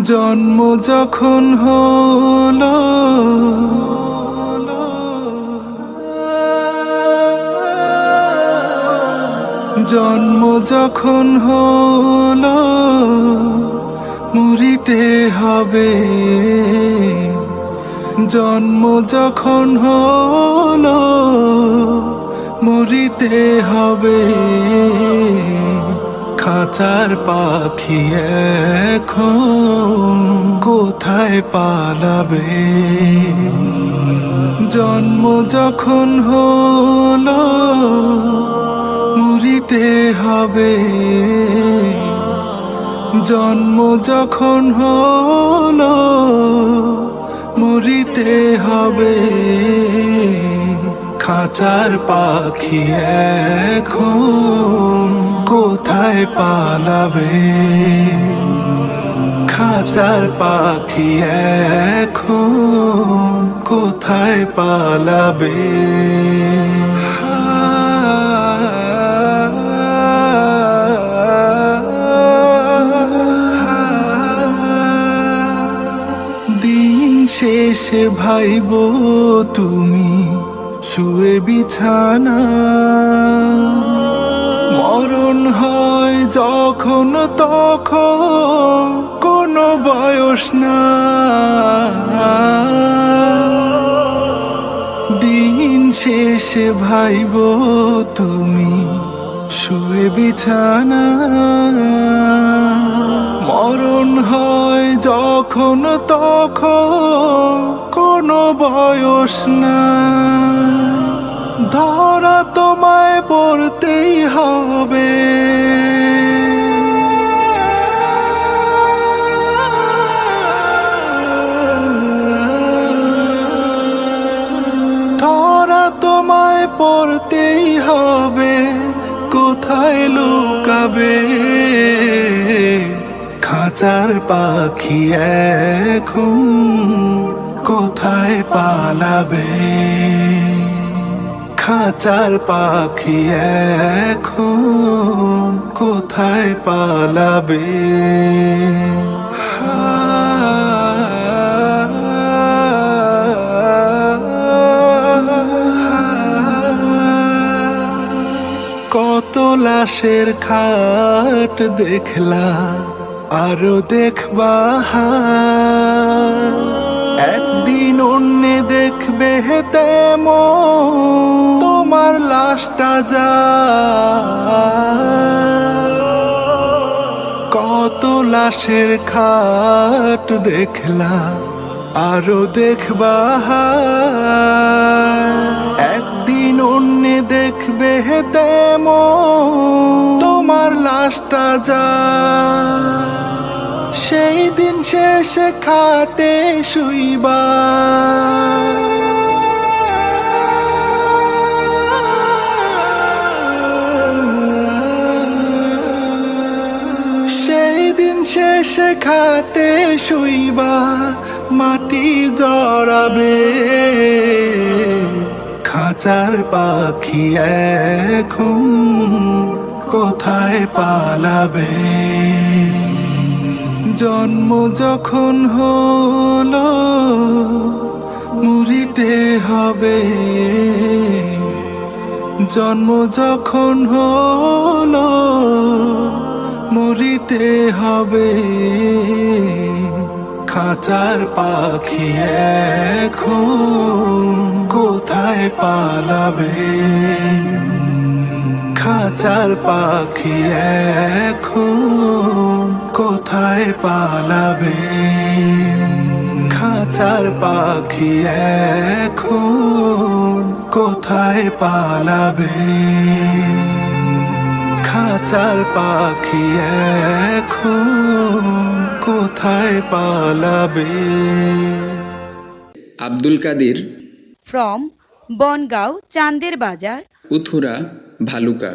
জন্ম যখন হলো জন্ম যখন হলো মরিতে হবে। জন্ম যখন হলো মরিতে হবে। খাঁচার পাখি এখন কোথায় পালাবে? জন্ম যখন হলো মরিতে হবে। জন্ম যখন হলো মরিতে হবে। খাঁচার পাখি এখন কোথায় পালাবে? খাঁচার পাখি এখন কোথায় পালাবে? দিন শেষে ভাইব তুমি শুয়ে বিছানা। মরণ হয় যখন তখন কোনো বয়স না। দিন শেষে ভাইব তুমি শুয়ে বিছানা। মরণ হয় যখন তখন কোনো বয়স না। ধরা তোমায় পড়তেই হবে। ধরা তোমায় পড়তেই হবে। কোথায় লুকাবে? খাঁচার পাখি এখন কোথায় পালাবে? খাঁচার পাখি এখন কোথায় পালাবে? কত লাশের খাট দেখলা, আরো দেখবা। একদিন অন্যে দেখবে তেমন তোমার লাশটা যা। কত লাশের খাট দেখলা, আরো দেখবা। একদিন অন্যে দেখবে তেমন তোমার লাশটা যা। সেই দিন শেষে খাটে শুইবা। সেই দিন শেষে খাটে শুইবা। মাটি জড়াবে। খাঁচার পাখি এখন কোথায় পালাবে? জন্ম যখন হলো মরিতে হবে। জন্ম যখন হলো মরিতে হবে। খাঁচার পাখি এখন কোথায় পালাবে? খাঁচার পাখি এখন কোথায় পালাবে? খাঁচার পাখি এখন কোথায় পালাবে? খাঁচার পাখি এখন কোথায় পালাবে? আব্দুল কাদির, ফ্রম বনগাঁও চান্দের বাজার, উথুরা, ভালুকা।